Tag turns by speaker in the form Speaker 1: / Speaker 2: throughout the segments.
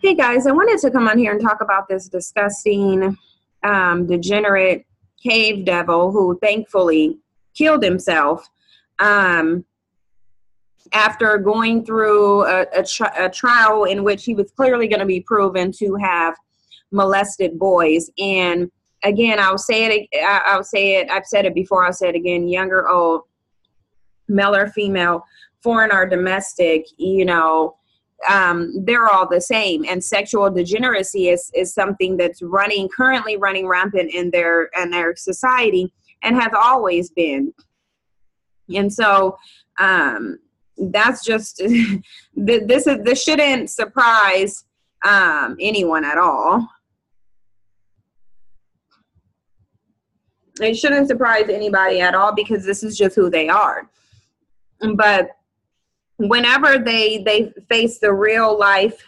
Speaker 1: Hey guys, I wanted to come on here and talk about this disgusting, degenerate cave devil who thankfully killed himself um, after going through a trial in which he was clearly going to be proven to have molested boys. And again, I'll say it. I'll say it. I've said it before. I'll say it again. Young or old, male or female, foreign or domestic, they're all the same. And sexual degeneracy is something that's currently running rampant in their society and has always been. And so that's just this shouldn't surprise anyone at all. It shouldn't surprise anybody at all because this is just who they are. But whenever they face the real life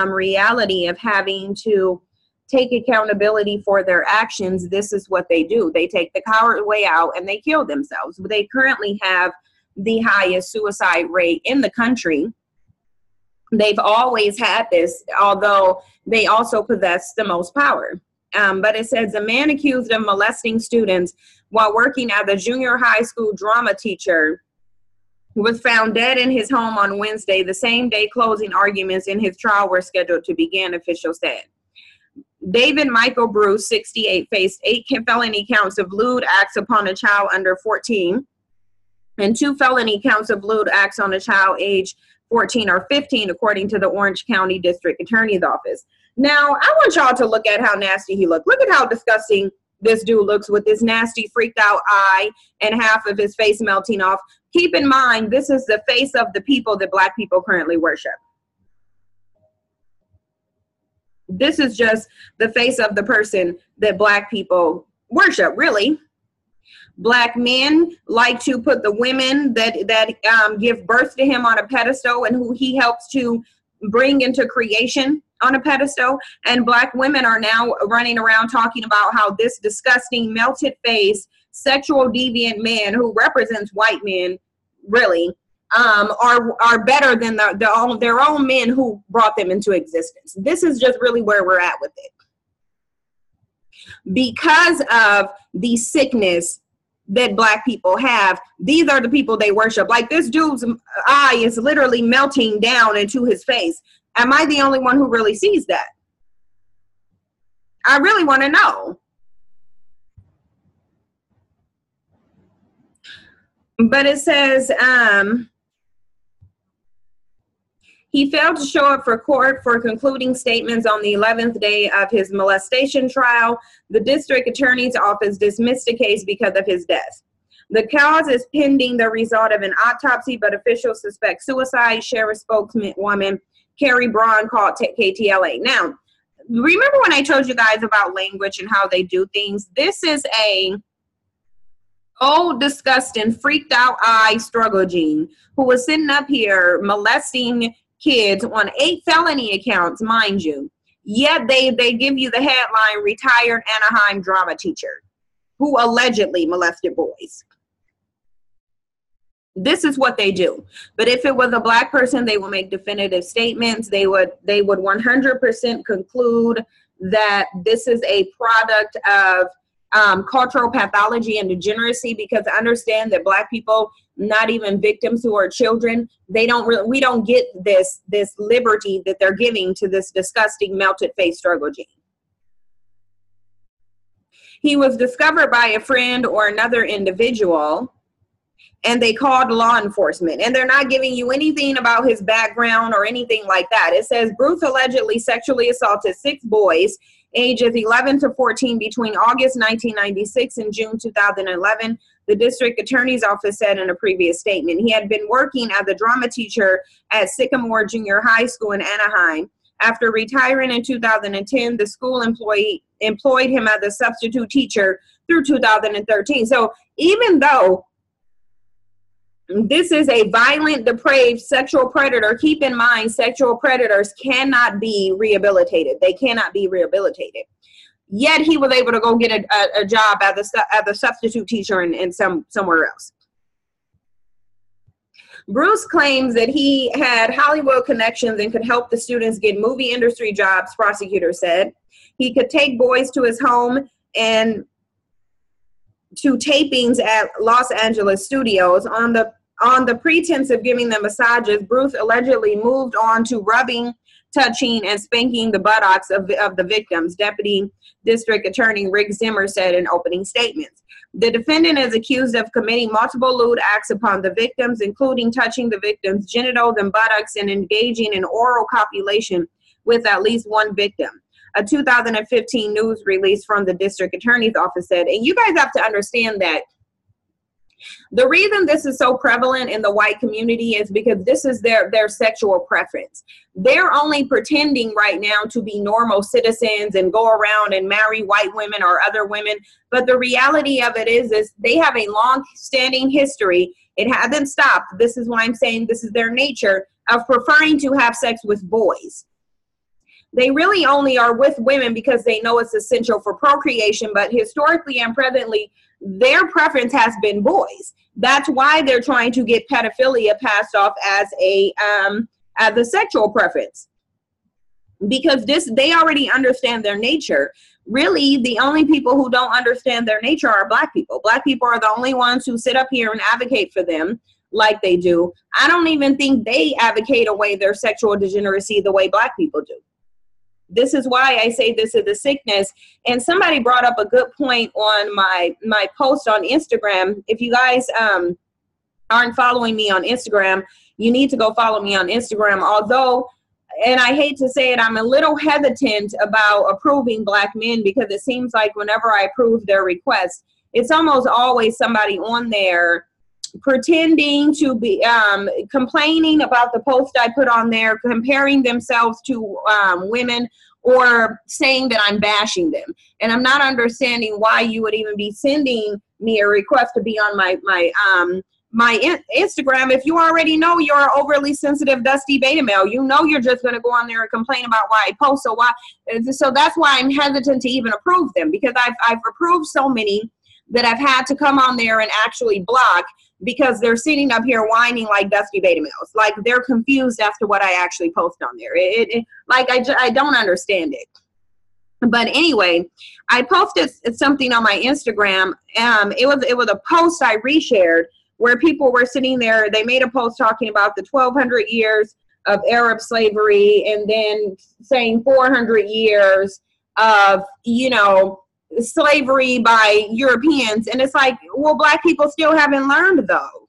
Speaker 1: reality of having to take accountability for their actions, this is what they do. They take the coward way out and they kill themselves. They currently have the highest suicide rate in the country. They've always had this, although they also possess the most power. But it says a man accused of molesting students while working as a junior high school drama teacher was found dead in his home on Wednesday, the same day closing arguments in his trial were scheduled to begin, officials said. David Michael Bruce, 68, faced 8 felony counts of lewd acts upon a child under 14 and 2 felony counts of lewd acts on a child age 14 or 15, according to the Orange County District Attorney's Office. Now, I want y'all to look at how nasty he looked. Look at how disgusting this dude looks with this nasty, freaked out eye and half of his face melting off. Keep in mind, this is the face of the people that Black people currently worship. This is just the face of the person that Black people worship, really. Black men like to put the women that give birth to him on a pedestal and who he helps to bring into creation on a pedestal. And Black women are now running around talking about how this disgusting, melted face, sexual deviant man who represents white men, really, are better than their own men who brought them into existence. This is just really where we're at with it. Because of the sickness that Black people have, these are the people they worship. Like, this dude's eye is literally melting down into his face. Am I the only one who really sees that? I really want to know. But it says he failed to show up for court for concluding statements on the 11th day of his molestation trial. The district attorney's office dismissed the case because of his death. The cause is pending the result of an autopsy, but officials suspect suicide, sheriff spokeswoman Carrie Braun called KTLA. Now, remember when I told you guys about language and how they do things? This is a old, disgusting, freaked out eye struggle gene who was sitting up here molesting kids on 8 felony accounts, mind you. Yet they give you the headline, retired Anaheim drama teacher who allegedly molested boys. This is what they do. But if it was a Black person, they will make definitive statements. They would 100% conclude that this is a product of cultural pathology and degeneracy, because understand that Black people, not even victims who are children, we don't get this liberty that they're giving to this disgusting melted face struggle gene. He was discovered by a friend or another individual, and they called law enforcement, and they're not giving you anything about his background or anything like that. It says Bruce allegedly sexually assaulted 6 boys ages 11 to 14 between August 1996 and June 2011, the district attorney's office said in a previous statement. He had been working as a drama teacher at Sycamore Junior High School in Anaheim. After retiring in 2010, the school employed him as a substitute teacher through 2013. So even though this is a violent, depraved sexual predator, keep in mind, sexual predators cannot be rehabilitated. They cannot be rehabilitated. Yet he was able to go get a job as a substitute teacher in somewhere else. Bruce claims that he had Hollywood connections and could help the students get movie industry jobs, prosecutors said. He could take boys to his home and to tapings at Los Angeles studios. On the pretense of giving them massages, Bruce allegedly moved on to rubbing, touching, and spanking the buttocks of the victims, Deputy District Attorney Rick Zimmer said in opening statements. The defendant is accused of committing multiple lewd acts upon the victims, including touching the victims' genitals and buttocks and engaging in oral copulation with at least one victim. A 2015 news release from the district attorney's office said, and you guys have to understand that the reason this is so prevalent in the white community is because this is their sexual preference. They're only pretending right now to be normal citizens and go around and marry white women or other women. But the reality of it is they have a long-standing history. It hasn't stopped. This is why I'm saying this is their nature of preferring to have sex with boys. They really only are with women because they know it's essential for procreation, but historically and presently, their preference has been boys. That's why they're trying to get pedophilia passed off as a sexual preference, because they already understand their nature. Really, the only people who don't understand their nature are black people. Black people are the only ones who sit up here and advocate for them like they do. I don't even think they advocate away their sexual degeneracy the way black people do. This is why I say this is a sickness. And somebody brought up a good point on my post on Instagram. If you guys aren't following me on Instagram, you need to go follow me on Instagram. Although, and I hate to say it, I'm a little hesitant about approving black men, because it seems like whenever I approve their requests, it's almost always somebody on there pretending to be complaining about the post I put on there, comparing themselves to women, or saying that I'm bashing them. And I'm not understanding why you would even be sending me a request to be on my Instagram if you already know you're an overly sensitive, dusty beta male. You know you're just going to go on there and complain about why I post. So that's why I'm hesitant to even approve them, because I've approved so many that I've had to come on there and actually block, because they're sitting up here whining like dusty beta males. Like they're confused as to what I actually post on there. I don't understand it. But anyway, I posted something on my Instagram. It was a post I reshared where people were sitting there. They made a post talking about the 1,200 years of Arab slavery, and then saying 400 years of, slavery by Europeans. And it's like, well, black people still haven't learned though.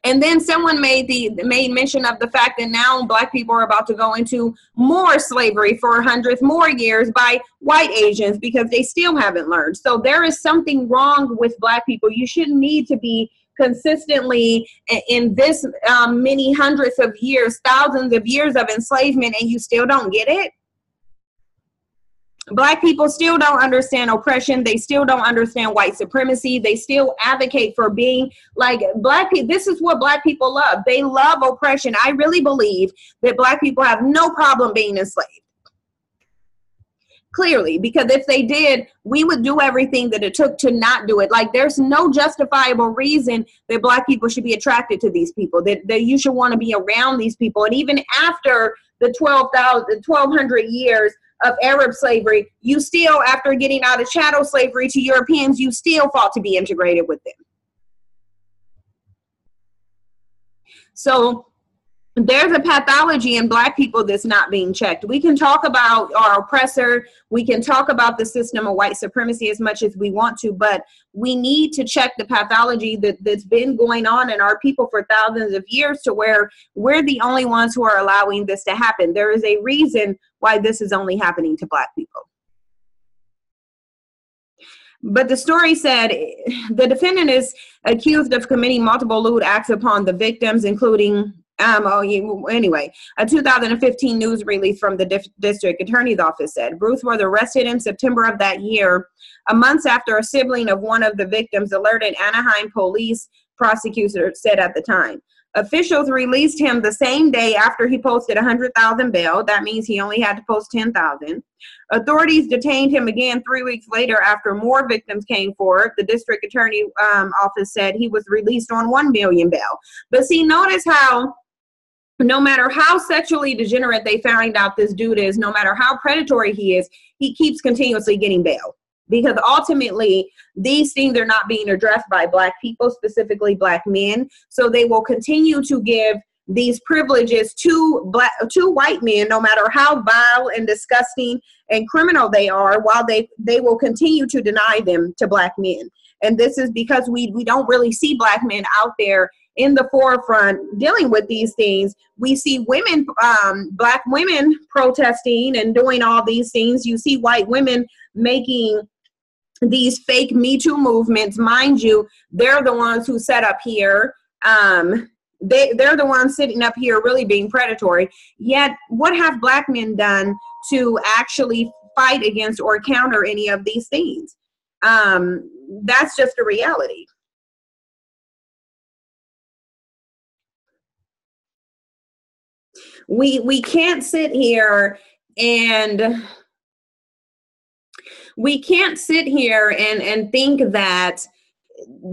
Speaker 1: And then someone made mention of the fact that now black people are about to go into more slavery for hundreds more years by white Asians, because they still haven't learned. So there is something wrong with black people. You shouldn't need to be consistently in this many hundreds of years, thousands of years of enslavement, and you still don't get it. Black people still don't understand oppression. They still don't understand white supremacy. They still advocate for being like black people. This is what black people love. They love oppression. I really believe that black people have no problem being enslaved. Clearly, because if they did, we would do everything that it took to not do it. Like there's no justifiable reason that black people should be attracted to these people, that you should want to be around these people. And even after the 1,200 years of Arab slavery, you still, after getting out of chattel slavery to Europeans, you still fought to be integrated with them. So there's a pathology in black people that's not being checked. We can talk about our oppressor, we can talk about the system of white supremacy as much as we want to, but we need to check the pathology that's been going on in our people for thousands of years, to where we're the only ones who are allowing this to happen. There is a reason why this is only happening to black people. But the story said the defendant is accused of committing multiple lewd acts upon the victims, including anyway, a 2015 news release from the district attorney's office said Bruce was arrested in September of that year, a month after a sibling of one of the victims alerted Anaheim police, prosecutors said at the time. Officials released him the same day after he posted $100,000 bail. That means he only had to post $10,000. Authorities detained him again 3 weeks later after more victims came forward. The district attorney office said he was released on $1 million bail. But see, notice how no matter how sexually degenerate they find out this dude is, no matter how predatory he is, he keeps continuously getting bail. Because ultimately, these things are not being addressed by Black people, specifically Black men. So they will continue to give these privileges to white men, no matter how vile and disgusting and criminal they are, while they will continue to deny them to Black men. And this is because we don't really see Black men out there in the forefront dealing with these things. We see women, Black women protesting and doing all these things. You see white women making these fake Me Too movements. Mind you, they're the ones who set up here. They're the ones sitting up here really being predatory. Yet, what have Black men done to actually fight against or counter any of these things? That's just a reality. We can't sit here and think that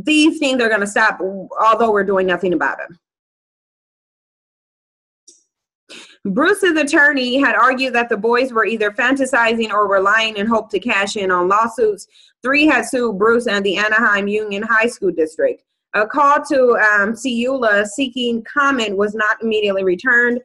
Speaker 1: these things are going to stop, although we're doing nothing about them. Bruce's attorney had argued that the boys were either fantasizing or were lying in hope to cash in on lawsuits. 3 had sued Bruce and the Anaheim Union High School District. A call to Ciula seeking comment was not immediately returned.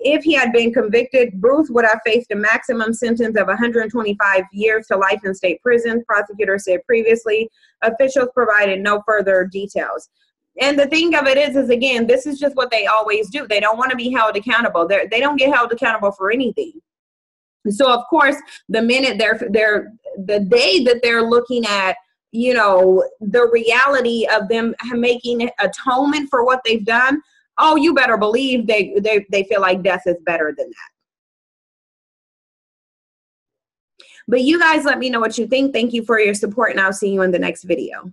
Speaker 1: If he had been convicted, Bruce would have faced a maximum sentence of 125 years to life in state prison, prosecutors said previously. Officials provided no further details. And the thing of it is again, this is just what they always do. They don't want to be held accountable. They don't get held accountable for anything. So of course, the minute the day that they're looking at, you know, the reality of them making atonement for what they've done, oh, you better believe they feel like death is better than that. But you guys let me know what you think. Thank you for your support, and I'll see you in the next video.